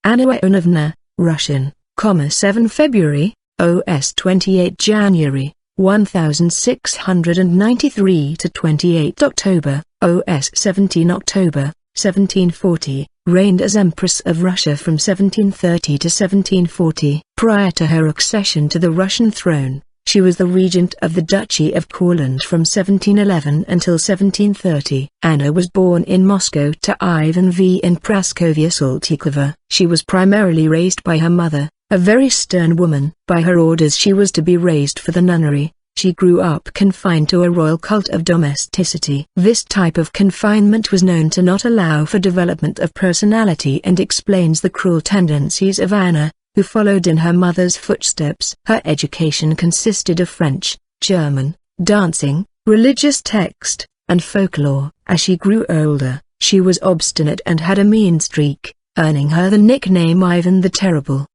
Anna Ioannovna, Russian, 7 February, OS 28 January, 1693 to 28 October, OS 17 October, 1740, reigned as Empress of Russia from 1730 to 1740. Prior to her accession to the Russian throne, she was the regent of the Duchy of Courland from 1711 until 1730. Anna was born in Moscow to Ivan V in Praskovia, Saltykova. She was primarily raised by her mother, a very stern woman. By her orders she was to be raised for the nunnery. She grew up confined to a royal cult of domesticity. This type of confinement was known to not allow for development of personality and explains the cruel tendencies of Anna, who followed in her mother's footsteps. Her education consisted of French, German, dancing, religious text, and folklore. As she grew older, she was obstinate and had a mean streak, earning her the nickname Ivan the Terrible.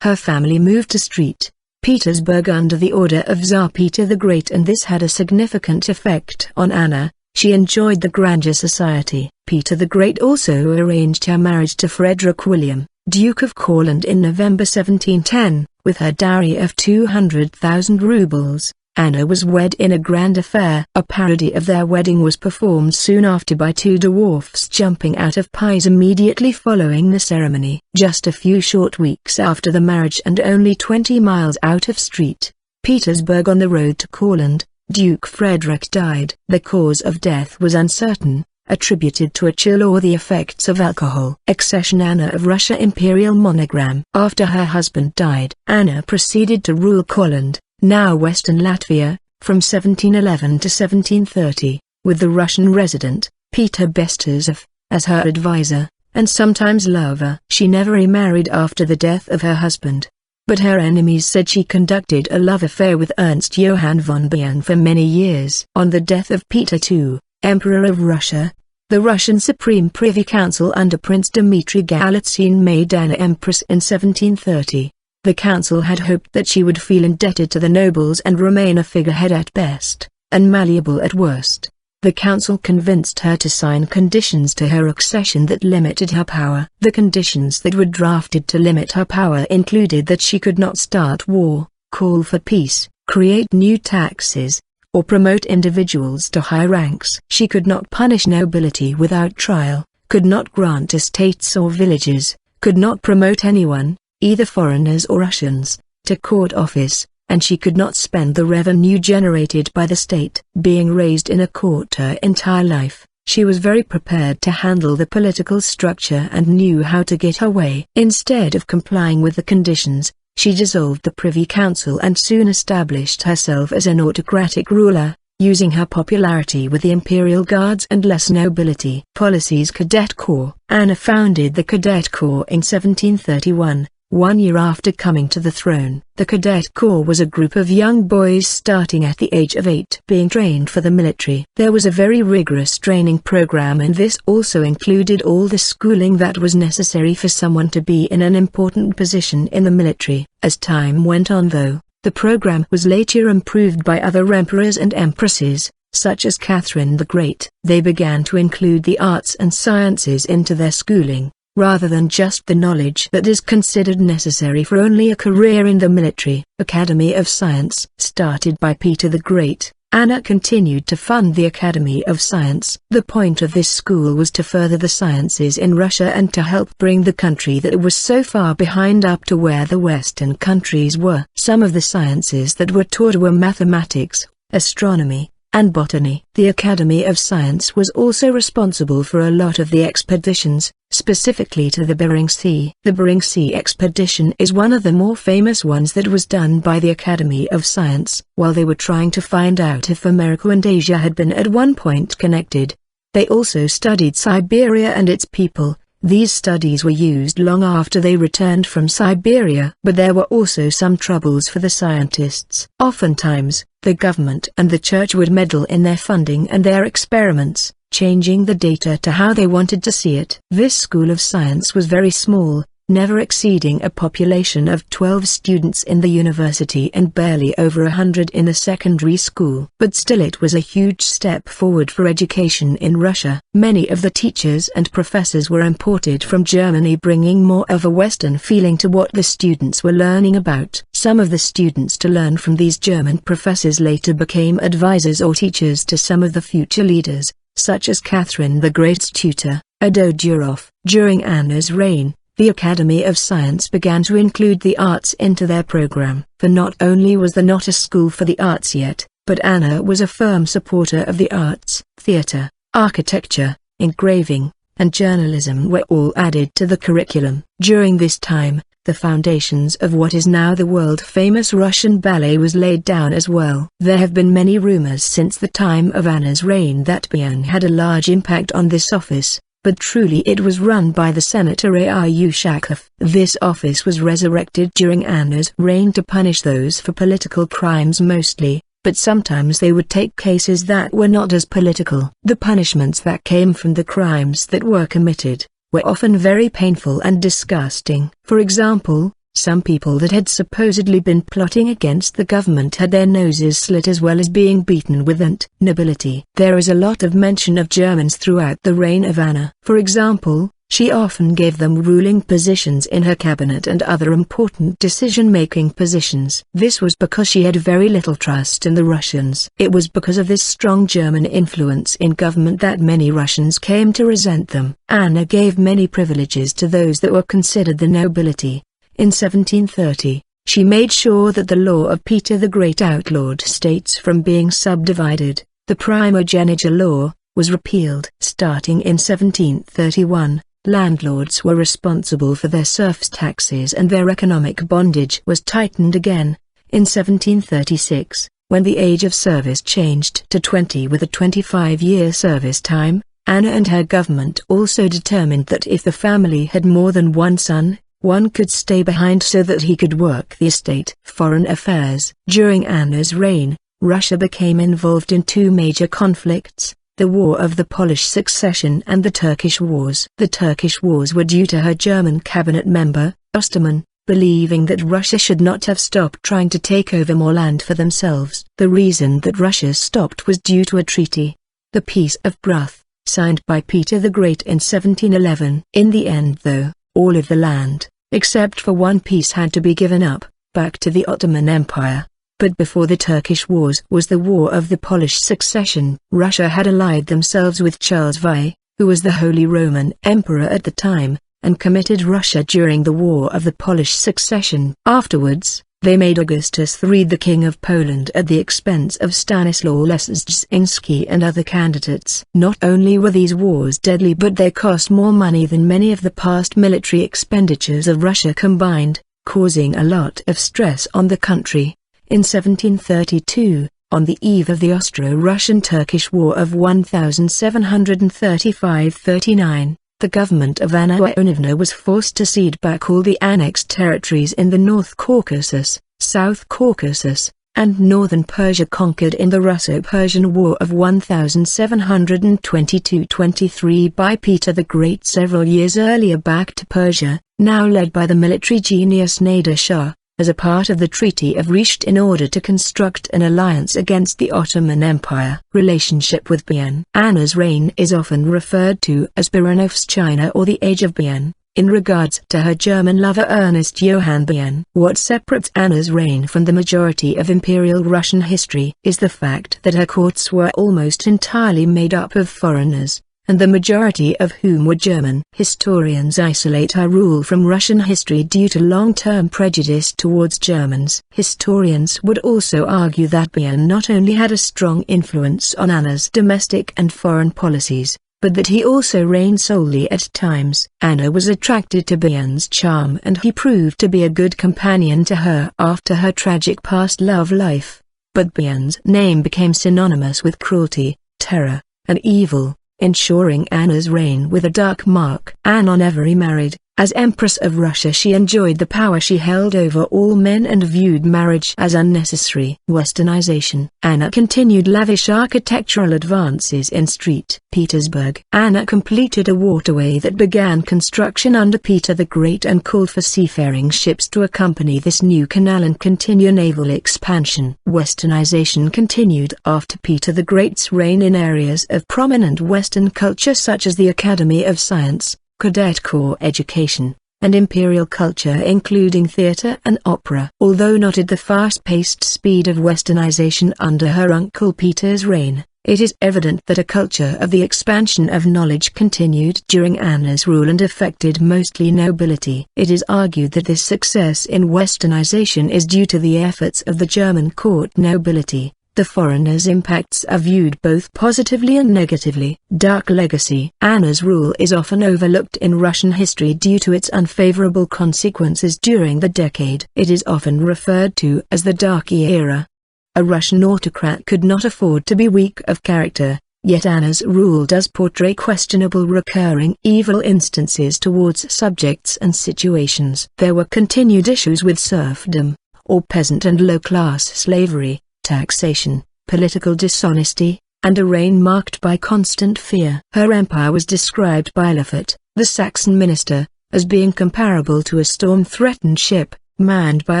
Her family moved to St. Petersburg under the order of Tsar Peter the Great, and this had a significant effect on Anna. She enjoyed the grandeur society. Peter the Great also arranged her marriage to Frederick William, Duke of Courland, in November 1710, with her dowry of 200,000 rubles. Anna was wed in a grand affair. A parody of their wedding was performed soon after by two dwarfs jumping out of pies immediately following the ceremony. Just a few short weeks after the marriage and only 20 miles out of St. Petersburg on the road to Courland, Duke Frederick died. The cause of death was uncertain, attributed to a chill or the effects of alcohol. Accession. Anna of Russia imperial monogram. After her husband died, Anna proceeded to rule Courland, now Western Latvia, from 1711 to 1730, with the Russian resident, Peter Bestuzhev, as her advisor, and sometimes lover. She never remarried after the death of her husband, but her enemies said she conducted a love affair with Ernst Johann von Bayern for many years. On the death of Peter II, Emperor of Russia, the Russian Supreme Privy Council under Prince Dmitry Galitzin made Anna Empress in 1730. The council had hoped that she would feel indebted to the nobles and remain a figurehead at best, and malleable at worst. The council convinced her to sign conditions to her accession that limited her power. The conditions that were drafted to limit her power included that she could not start war, call for peace, create new taxes, or promote individuals to high ranks. She could not punish nobility without trial, could not grant estates or villages, could not promote anyone, either foreigners or Russians, to court office, and she could not spend the revenue generated by the state. Being raised in a court her entire life, she was very prepared to handle the political structure and knew how to get her way. Instead of complying with the conditions, she dissolved the Privy Council and soon established herself as an autocratic ruler, using her popularity with the imperial guards and less nobility. Policies. Cadet Corps. Anna founded the Cadet Corps in 1731. 1 year after coming to the throne. The Cadet Corps was a group of young boys starting at the age of 8 being trained for the military. There was a very rigorous training program, and this also included all the schooling that was necessary for someone to be in an important position in the military. As time went on though, the program was later improved by other emperors and empresses, such as Catherine the Great. They began to include the arts and sciences into their schooling, rather than just the knowledge that is considered necessary for only a career in the military. Academy of Science. Started by Peter the Great, Anna continued to fund the Academy of Science. The point of this school was to further the sciences in Russia and to help bring the country that was so far behind up to where the Western countries were. Some of the sciences that were taught were mathematics, astronomy, and botany. The Academy of Science was also responsible for a lot of the expeditions, specifically to the Bering Sea. The Bering Sea expedition is one of the more famous ones that was done by the Academy of Science. While they were trying to find out if America and Asia had been at one point connected, they also studied Siberia and its people. These studies were used long after they returned from Siberia. But there were also some troubles for the scientists. Oftentimes, the government and the church would meddle in their funding and their experiments, changing the data to how they wanted to see it. This school of science was very small, never exceeding a population of 12 students in the university and barely over 100 in a secondary school. But still it was a huge step forward for education in Russia. Many of the teachers and professors were imported from Germany, bringing more of a Western feeling to what the students were learning about. Some of the students to learn from these German professors later became advisors or teachers to some of the future leaders, such as Catherine the Great's tutor, Adodurov. During Anna's reign, the Academy of Science began to include the arts into their program. For not only was there not a school for the arts yet, but Anna was a firm supporter of the arts. Theatre, architecture, engraving, and journalism were all added to the curriculum. During this time, the foundations of what is now the world-famous Russian ballet was laid down as well. There have been many rumors since the time of Anna's reign that Bian had a large impact on this office, but truly it was run by the senator Ushakov. This office was resurrected during Anna's reign to punish those for political crimes mostly, but sometimes they would take cases that were not as political. The punishments that came from the crimes that were committed were often very painful and disgusting. For example, some people that had supposedly been plotting against the government had their noses slit as well as being beaten with nobility. There is a lot of mention of Germans throughout the reign of Anna. For example, she often gave them ruling positions in her cabinet and other important decision-making positions. This was because she had very little trust in the Russians. It was because of this strong German influence in government that many Russians came to resent them. Anna gave many privileges to those that were considered the nobility. In 1730, she made sure that the law of Peter the Great outlawed states from being subdivided. The primogeniture law was repealed. Starting in 1731, landlords were responsible for their serfs' taxes and their economic bondage was tightened again. In 1736, when the age of service changed to 20 with a 25-year service time, Anna and her government also determined that if the family had more than one son, one could stay behind so that he could work the estate. Foreign affairs. During Anna's reign, Russia became involved in two major conflicts: the War of the Polish Succession and the Turkish Wars. The Turkish Wars were due to her German cabinet member, Osterman, believing that Russia should not have stopped trying to take over more land for themselves. The reason that Russia stopped was due to a treaty, the Peace of Bruth, signed by Peter the Great in 1711. In the end though, all of the land, except for one piece, had to be given up, back to the Ottoman Empire. But before the Turkish Wars was the War of the Polish Succession. Russia had allied themselves with Charles V, who was the Holy Roman Emperor at the time, and committed Russia during the War of the Polish Succession. Afterwards, they made Augustus III the King of Poland at the expense of Stanislaw Leszczynski and other candidates. Not only were these wars deadly, but they cost more money than many of the past military expenditures of Russia combined, causing a lot of stress on the country. In 1732, on the eve of the Austro-Russian-Turkish War of 1735–39, the government of Anna Ioannovna was forced to cede back all the annexed territories in the North Caucasus, South Caucasus, and northern Persia conquered in the Russo-Persian War of 1722–23 by Peter the Great several years earlier. Back to Persia, now led by the military genius Nader Shah, as a part of the Treaty of Risht in order to construct an alliance against the Ottoman Empire. Relationship with Bian. Anna's reign is often referred to as Baranov's China or the Age of Bian, in regards to her German lover Ernest Johann Bian. What separates Anna's reign from the majority of Imperial Russian history is the fact that her courts were almost entirely made up of foreigners, and the majority of whom were German. Historians isolate her rule from Russian history due to long-term prejudice towards Germans. Historians would also argue that Bian not only had a strong influence on Anna's domestic and foreign policies, but that he also reigned solely at times. Anna was attracted to Bian's charm and he proved to be a good companion to her after her tragic past love life. But Bian's name became synonymous with cruelty, terror, and evil, ensuring Anna's reign with a dark mark. Anna never remarried, As Empress of Russia, she enjoyed the power she held over all men and viewed marriage as unnecessary. Westernization. Anna continued lavish architectural advances in St. Petersburg. Anna completed a waterway that began construction under Peter the Great and called for seafaring ships to accompany this new canal and continue naval expansion. Westernization continued after Peter the Great's reign in areas of prominent Western culture such as the Academy of Science, Cadet Corps education, and imperial culture including theatre and opera. Although not at the fast-paced speed of westernization under her uncle Peter's reign, it is evident that a culture of the expansion of knowledge continued during Anna's rule and affected mostly nobility. It is argued that this success in westernization is due to the efforts of the German court nobility. The foreigners' impacts are viewed both positively and negatively. Dark legacy. Anna's rule is often overlooked in Russian history due to its unfavorable consequences during the decade. It is often referred to as the Dark Era. A Russian autocrat could not afford to be weak of character, yet Anna's rule does portray questionable recurring evil instances towards subjects and situations. There were continued issues with serfdom, or peasant and low-class slavery, taxation, political dishonesty, and a reign marked by constant fear. Her empire was described by Lafayette, the Saxon minister, as being comparable to a storm-threatened ship, manned by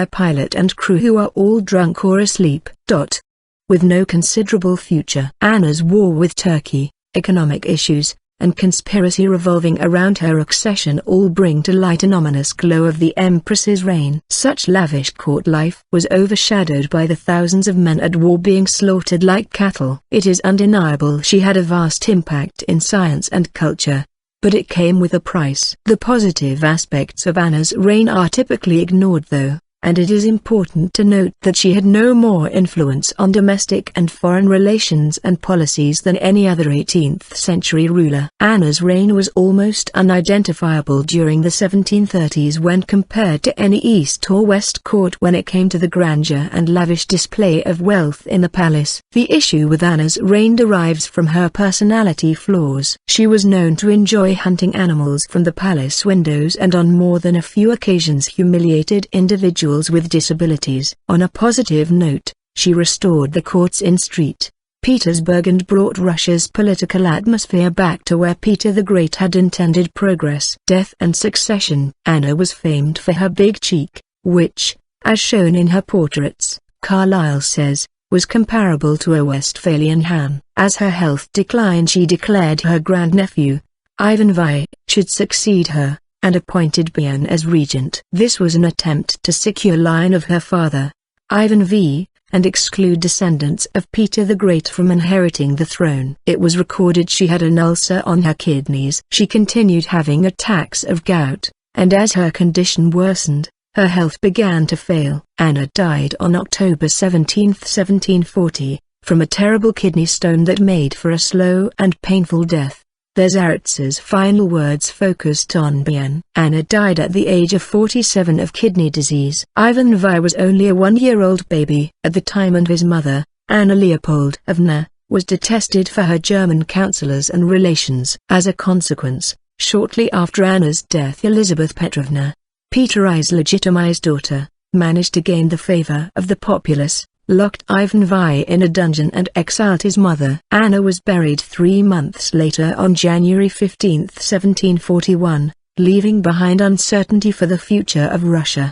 a pilot and crew who are all drunk or asleep. With no considerable future. Anna's war with Turkey, economic issues, and conspiracy revolving around her accession all bring to light an ominous glow of the Empress's reign. Such lavish court life was overshadowed by the thousands of men at war being slaughtered like cattle. It is undeniable she had a vast impact in science and culture, but it came with a price. The positive aspects of Anna's reign are typically ignored though, and it is important to note that she had no more influence on domestic and foreign relations and policies than any other 18th century ruler. Anna's reign was almost unidentifiable during the 1730s when compared to any East or West court when it came to the grandeur and lavish display of wealth in the palace. The issue with Anna's reign derives from her personality flaws. She was known to enjoy hunting animals from the palace windows and on more than a few occasions humiliated individuals with disabilities. On a positive note, she restored the courts in St. Petersburg and brought Russia's political atmosphere back to where Peter the Great had intended progress. Death and succession. Anna was famed for her big cheek, which, as shown in her portraits, Carlyle says, was comparable to a Westphalian ham. As her health declined, she declared her grandnephew, Ivan V, should succeed her, and appointed Bian as regent. This was an attempt to secure line of her father, Ivan V, and exclude descendants of Peter the Great from inheriting the throne. It was recorded she had an ulcer on her kidneys. She continued having attacks of gout, and as her condition worsened, her health began to fail. Anna died on October 17, 1740, from a terrible kidney stone that made for a slow and painful death. The Tsar's final words focused on Bian. Anna died at the age of 47 of kidney disease. Ivan V was only a 1-year-old baby at the time, and his mother, Anna Leopoldovna, was detested for her German counselors and relations. As a consequence, shortly after Anna's death, Elizabeth Petrovna, Peter I's legitimized daughter, managed to gain the favor of the populace, locked Ivan V in a dungeon and exiled his mother. Anna was buried 3 months later on January 15, 1741, leaving behind uncertainty for the future of Russia.